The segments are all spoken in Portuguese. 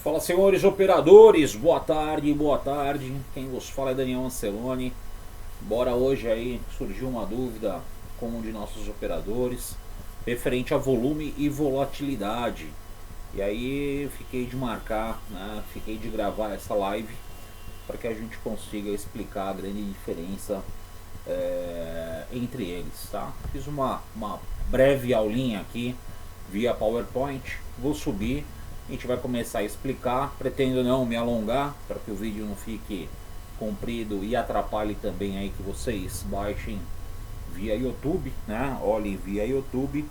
Fala, senhores operadores, boa tarde, boa tarde. Quem vos fala é Daniel Anceloni. Bora hoje aí, surgiu uma dúvida com um de nossos operadores referente a volume e volatilidade. E aí fiquei de marcar, né, fiquei de gravar essa live para que a gente consiga explicar a grande diferença entre eles, tá? Fiz uma breve aulinha aqui via PowerPoint, vou subir. A gente vai começar a explicar, pretendo não me alongar para que o vídeo não fique comprido e atrapalhe também aí que vocês baixem via YouTube, né? Olhem via YouTube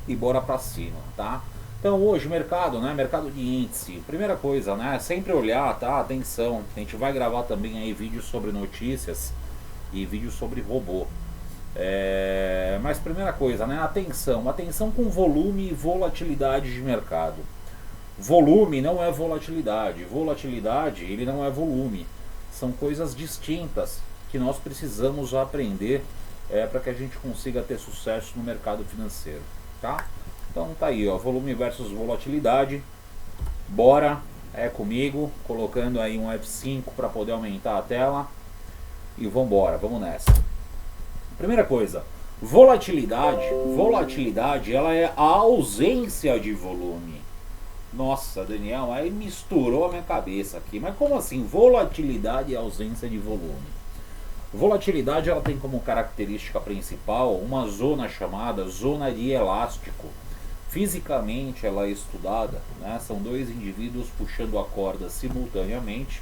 e bora para cima, tá? Então hoje mercado, né? Mercado de índice. Primeira coisa, né? Sempre olhar, tá? Atenção. A gente vai gravar também aí vídeos sobre notícias e vídeos sobre robô. Mas primeira coisa, né? Atenção com volume e volatilidade de mercado. Volume não é volatilidade, volatilidade ele não é volume. São coisas distintas que nós precisamos aprender para que a gente consiga ter sucesso no mercado financeiro, tá? Então tá aí, ó, volume versus volatilidade. Bora, comigo, colocando aí um F5 para poder aumentar a tela e vambora, vamos nessa. Primeira coisa, volatilidade ela é a ausência de volume. Nossa, Daniel, aí misturou a minha cabeça aqui. Mas como assim? Volatilidade e ausência de volume. Volatilidade ela tem como característica principal uma zona chamada zona de elástico. Fisicamente ela é estudada, né? São dois indivíduos puxando a corda simultaneamente,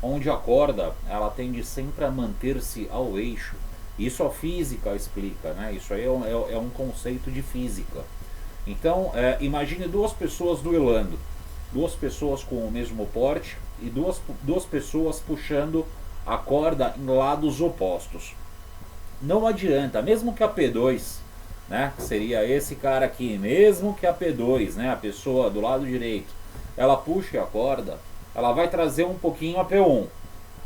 onde a corda ela tende sempre a manter-se ao eixo. Isso a física explica, né? Isso aí é um conceito de física. Então, imagine duas pessoas duelando, duas pessoas com o mesmo porte e duas pessoas puxando a corda em lados opostos. Não adianta, mesmo que a P2, né, que seria esse cara aqui, mesmo que a P2, né, a pessoa do lado direito, ela puxe a corda, ela vai trazer um pouquinho a P1.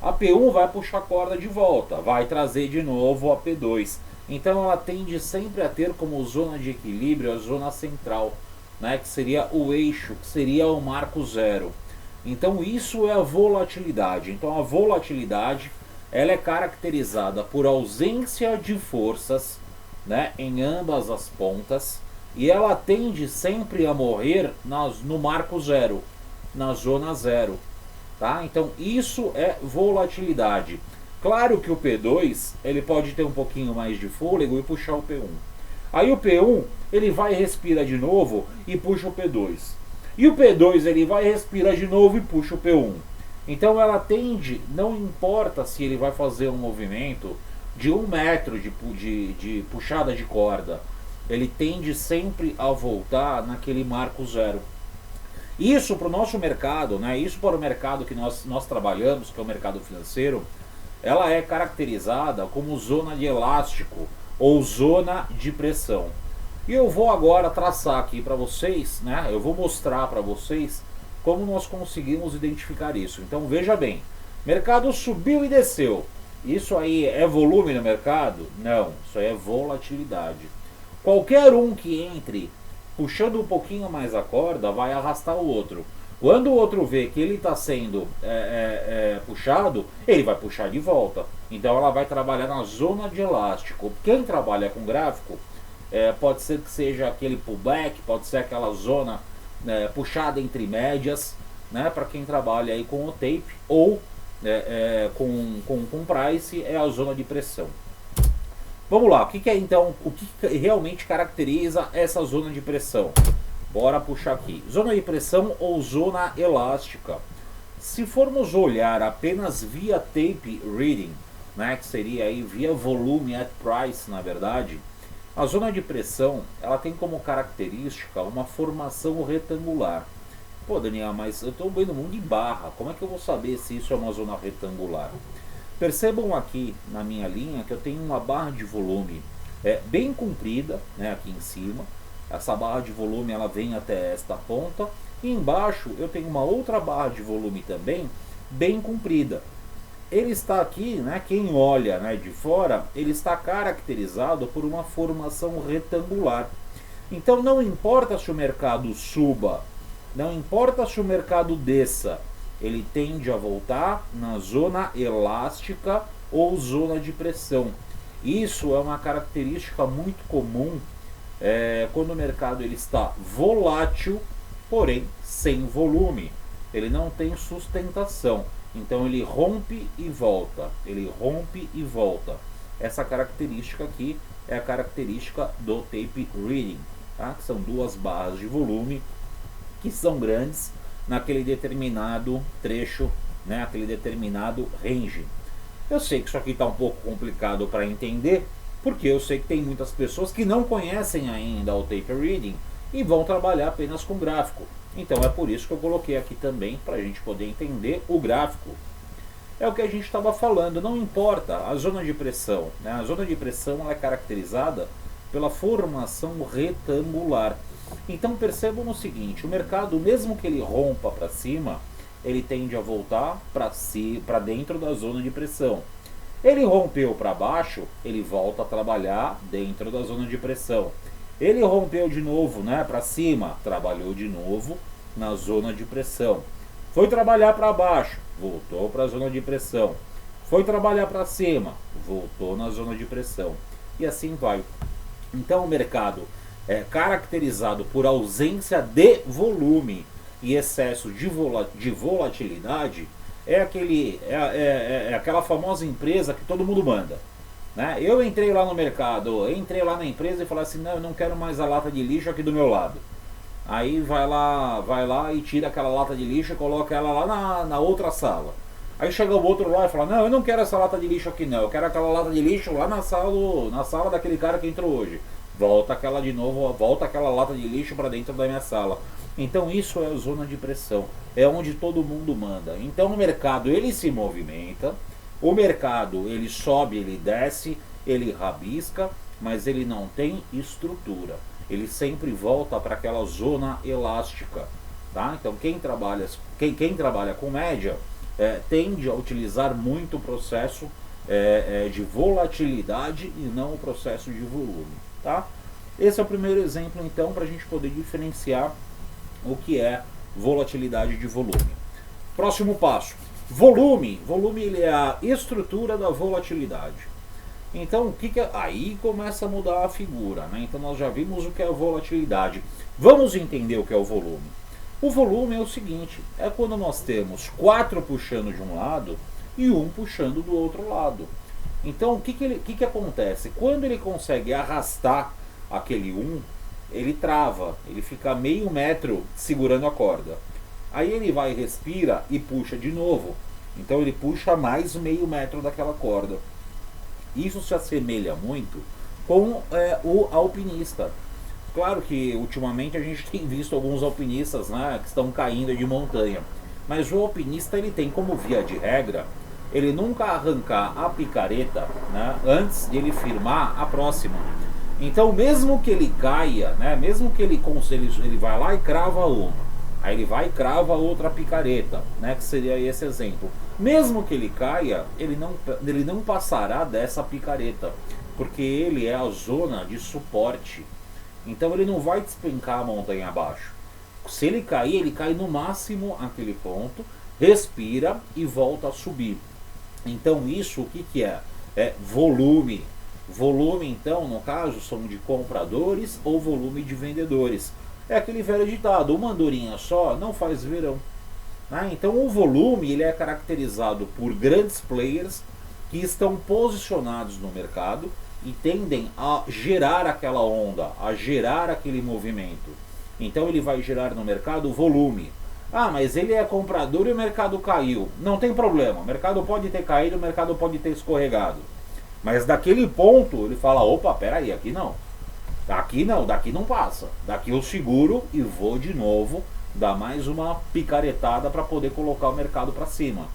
A P1 vai puxar a corda de volta, vai trazer de novo a P2. Então ela tende sempre a ter como zona de equilíbrio a zona central, né, que seria o eixo, que seria o marco zero. Então isso é a volatilidade. Então a volatilidade ela é caracterizada por ausência de forças, né, em ambas as pontas, e ela tende sempre a morrer no marco zero, na zona zero. Tá? Então isso é volatilidade. Claro que o P2 ele pode ter um pouquinho mais de fôlego e puxar o P1. Aí o P1 ele vai respirar de novo e puxa o P2. E o P2 ele vai respirar de novo e puxa o P1. Então ela tende, não importa se ele vai fazer um movimento de 1 metro de puxada de corda, ele tende sempre a voltar naquele marco zero. Isso para o nosso mercado, né? Isso para o mercado que nós trabalhamos, que é o mercado financeiro, ela é caracterizada como zona de elástico ou zona de pressão. E eu vou agora traçar aqui para vocês, né? Eu vou mostrar para vocês como nós conseguimos identificar isso. Então veja bem, mercado subiu e desceu. Isso aí é volume no mercado? Não, isso aí é volatilidade. Qualquer um que entre puxando um pouquinho mais a corda vai arrastar o outro. Quando o outro vê que ele está sendo puxado, ele vai puxar de volta. Então ela vai trabalhar na zona de elástico. Quem trabalha com gráfico, pode ser que seja aquele pullback, pode ser aquela zona puxada entre médias, né? Para quem trabalha aí com o tape ou com price, é a zona de pressão. Vamos lá, o que é então, o que realmente caracteriza essa zona de pressão? Bora puxar aqui. Zona de pressão ou zona elástica. Se formos olhar apenas via tape reading, né, que seria aí via volume at price, na verdade, a zona de pressão ela tem como característica uma formação retangular. Pô, Daniel, mas eu estou vendo muito de barra. Como é que eu vou saber se isso é uma zona retangular? Percebam aqui na minha linha que eu tenho uma barra de volume bem comprida, né, aqui em cima. Essa barra de volume ela vem até esta ponta. E embaixo eu tenho uma outra barra de volume também, bem comprida. Ele está aqui, né, quem olha, né, de fora, ele está caracterizado por uma formação retangular. Então não importa se o mercado suba Não importa se o mercado desça, ele tende a voltar na zona elástica ou zona de pressão. Isso é uma característica muito comum quando o mercado ele está volátil, porém sem volume. Ele não tem sustentação. Então ele rompe e volta. Ele rompe e volta. Essa característica aqui é a característica do tape reading, tá? Que são duas barras de volume que são grandes naquele determinado trecho, né? Aquele determinado range. Eu sei que isso aqui está um pouco complicado para entender, porque eu sei que tem muitas pessoas que não conhecem ainda o tape reading e vão trabalhar apenas com gráfico. Então é por isso que eu coloquei aqui também, para a gente poder entender o gráfico. É o que a gente estava falando, não importa a zona de pressão, né? A zona de pressão ela é caracterizada pela formação retangular. Então percebam o seguinte, o mercado, mesmo que ele rompa para cima, ele tende a voltar para dentro da zona de pressão. Ele rompeu para baixo, ele volta a trabalhar dentro da zona de pressão. Ele rompeu de novo, né, para cima, trabalhou de novo na zona de pressão. Foi trabalhar para baixo, voltou para a zona de pressão. Foi trabalhar para cima, voltou na zona de pressão. E assim vai. Então o mercado é caracterizado por ausência de volume e excesso de volatilidade. É aquela famosa empresa que todo mundo manda, né? Eu entrei lá no mercado, entrei lá na empresa e falei assim, não, eu não quero mais a lata de lixo aqui do meu lado. Aí vai lá e tira aquela lata de lixo e coloca ela lá na outra sala. Aí chega o outro lá e fala, não, eu não quero essa lata de lixo aqui não, eu quero aquela lata de lixo lá na sala daquele cara que entrou hoje. Volta aquela de novo, volta aquela lata de lixo para dentro da minha sala. Então isso é a zona de pressão, é onde todo mundo manda. Então o mercado ele se movimenta, o mercado ele sobe, ele desce, ele rabisca, mas ele não tem estrutura. Ele sempre volta para aquela zona elástica, tá? Então quem trabalha com média tende a utilizar muito o processo de volatilidade e não o processo de volume, tá? Esse é o primeiro exemplo então para a gente poder diferenciar o que é volatilidade de volume. Próximo passo, volume. Volume ele é a estrutura da volatilidade. Então o que é? Aí começa a mudar a figura, né? Então nós já vimos o que é a volatilidade. Vamos entender o que é o volume. O volume é o seguinte, é quando nós temos 4 puxando de um lado e 1 puxando do outro lado. Então o que acontece? Quando ele consegue arrastar aquele 1, ele trava, ele fica meio metro segurando a corda. Aí ele vai, respira e puxa de novo. Então ele puxa mais meio metro daquela corda. Isso se assemelha muito com o alpinista. Claro que ultimamente a gente tem visto alguns alpinistas, né, que estão caindo de montanha. Mas o alpinista ele tem como via de regra ele nunca arrancar a picareta, né, antes de ele firmar a próxima. Então mesmo que ele caia, né, mesmo que ele vai lá e crava uma, aí ele vai e crava outra picareta, né, que seria esse exemplo. Mesmo que ele caia, ele não passará dessa picareta, porque ele é a zona de suporte. Então ele não vai despencar a montanha abaixo. Se ele cair, ele cai no máximo aquele ponto, respira e volta a subir. Então isso o que é? É volume. Volume então, no caso, são de compradores ou volume de vendedores. É aquele velho ditado, uma andorinha só não faz verão. Então o volume ele é caracterizado por grandes players que estão posicionados no mercado e tendem a gerar aquela onda, a gerar aquele movimento. Então ele vai gerar no mercado volume. Ah, mas ele é comprador e o mercado caiu. Não tem problema, o mercado pode ter caído, o mercado pode ter escorregado. Mas daquele ponto ele fala, opa, peraí, aqui não. Daqui não passa. Daqui eu seguro e vou de novo dar mais uma picaretada para poder colocar o mercado para cima.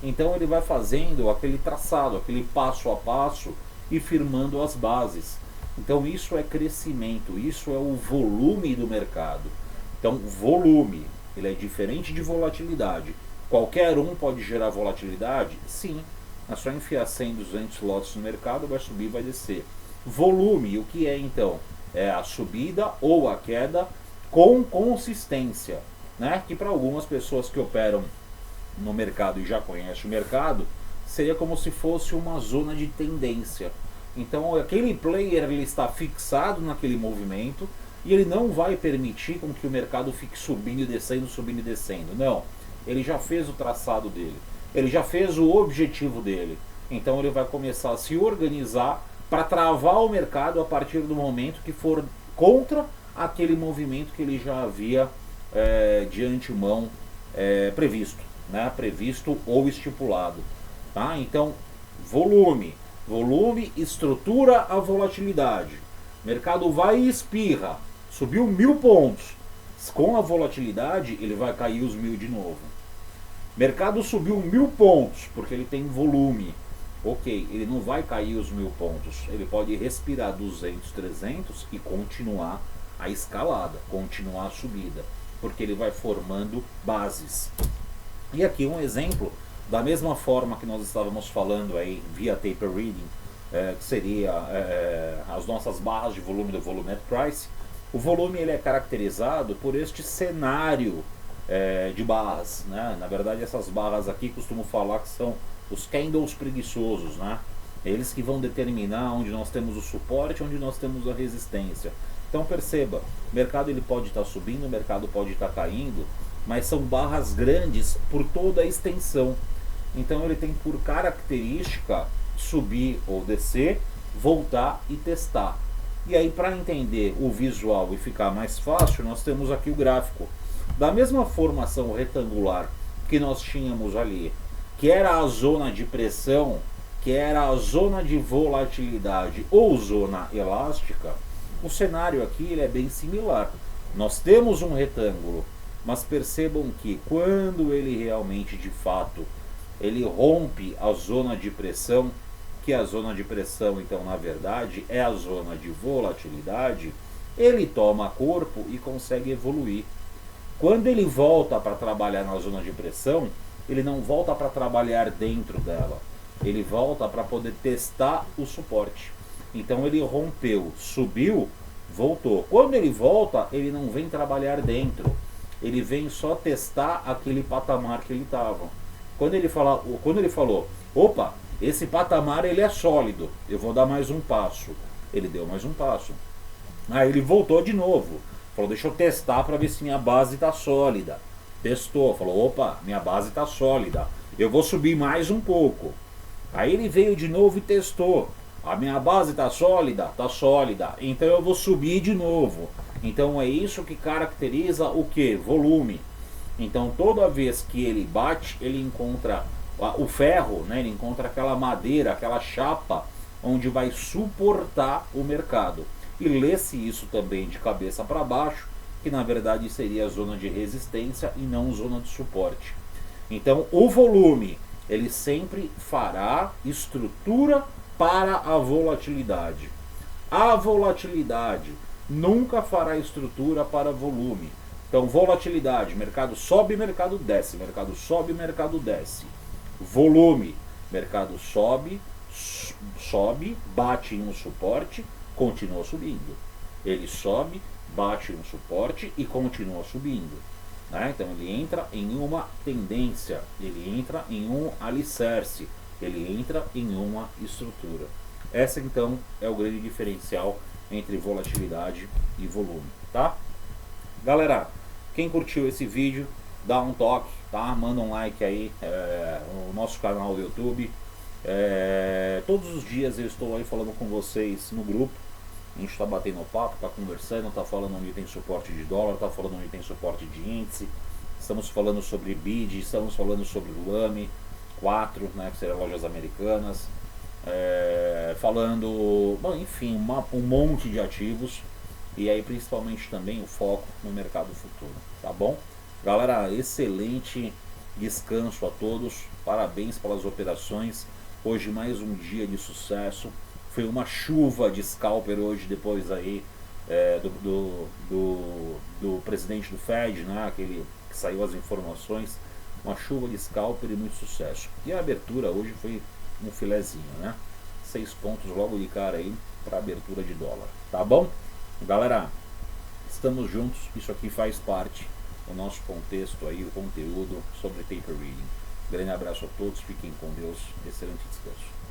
Então ele vai fazendo aquele traçado, aquele passo a passo e firmando as bases. Então isso é crescimento, isso é o volume do mercado. Então volume, ele é diferente de volatilidade. Qualquer um pode gerar volatilidade? Sim. É só enfiar 100, 200 lotes no mercado, vai subir, vai descer. Volume, o que é então? É a subida ou a queda com consistência. né? Que para algumas pessoas que operam no mercado e já conhecem o mercado, seria como se fosse uma zona de tendência. Então aquele player ele está fixado naquele movimento e ele não vai permitir com que o mercado fique subindo e descendo, subindo e descendo. Não, ele já fez o traçado dele, ele já fez o objetivo dele. Então ele vai começar a se organizar para travar o mercado a partir do momento que for contra aquele movimento que ele já havia de antemão previsto, né? Previsto ou estipulado. Tá? Então, volume estrutura a volatilidade. O mercado vai e espirra, subiu 1000 pontos. Com a volatilidade, ele vai cair os 1000 de novo. Mercado subiu 1000 pontos, porque ele tem volume. Ok, ele não vai cair os 1000 pontos. Ele pode respirar 200, 300 e continuar a escalada, continuar a subida, porque ele vai formando bases. E aqui um exemplo, da mesma forma que nós estávamos falando aí via taper reading, que seria as nossas barras de volume do volume at price. O volume ele é caracterizado por este cenário de barras, né? Na verdade essas barras aqui costumo falar que são os candles preguiçosos, né? Eles que vão determinar onde nós temos o suporte, onde nós temos a resistência. Então perceba, o mercado ele pode estar subindo, o mercado pode estar caindo, mas são barras grandes por toda a extensão. Então ele tem por característica subir ou descer, voltar e testar. E aí para entender o visual e ficar mais fácil, nós temos aqui o gráfico. Da mesma formação retangular que nós tínhamos ali, que era a zona de pressão, que era a zona de volatilidade ou zona elástica, o cenário aqui ele é bem similar. Nós temos um retângulo, mas percebam que quando ele realmente de fato ele rompe a zona de pressão, que a zona de pressão então na verdade é a zona de volatilidade, ele toma corpo e consegue evoluir. Quando ele volta para trabalhar na zona de pressão, ele não volta para trabalhar dentro dela, ele volta para poder testar o suporte. Então ele rompeu, subiu, voltou. Quando ele volta, ele não vem trabalhar dentro, ele vem só testar aquele patamar que ele estava. Quando ele falou, opa, esse patamar ele é sólido, eu vou dar mais um passo. Ele deu mais um passo. Aí ele voltou de novo, falou, deixa eu testar para ver se minha base está sólida. Testou, falou, opa, minha base está sólida, eu vou subir mais um pouco. Aí ele veio de novo e testou, a minha base está sólida, então eu vou subir de novo. Então é isso que caracteriza o que? Volume. Então toda vez que ele bate, ele encontra o ferro, né? Ele encontra aquela madeira, aquela chapa onde vai suportar o mercado. E lê-se isso também de cabeça para baixo, que na verdade seria a zona de resistência e não zona de suporte. Então o volume, ele sempre fará estrutura para a volatilidade. A volatilidade nunca fará estrutura para volume. Então volatilidade, mercado sobe, mercado desce, mercado sobe, mercado desce. Volume, mercado sobe, bate em um suporte, continua subindo. Ele sobe, bate em um suporte e continua subindo. Né? Então ele entra em uma tendência, ele entra em um alicerce, ele entra em uma estrutura. Essa então é o grande diferencial entre volatilidade e volume, tá? Galera, quem curtiu esse vídeo, dá um toque, tá? Manda um like aí no nosso canal do YouTube. Todos os dias eu estou aí falando com vocês no grupo. A gente está batendo papo, está conversando, está falando onde tem suporte de dólar, está falando onde tem suporte de índice. Estamos falando sobre BID, estamos falando sobre LAME 4, né, que seriam lojas americanas. Falando, bom, enfim, um monte de ativos. E aí principalmente também o foco no mercado futuro, tá bom? Galera, excelente descanso a todos, parabéns pelas operações. Hoje mais um dia de sucesso. Foi uma chuva de scalper hoje, depois aí do presidente do Fed, né, aquele que saiu as informações. Uma chuva de scalper e muito sucesso. E a abertura hoje foi um filezinho, né? 6 pontos logo de cara aí para abertura de dólar, tá bom? Galera, estamos juntos, isso aqui faz parte o nosso contexto aí, o conteúdo sobre taper reading. Grande abraço a todos, fiquem com Deus, excelente descanso.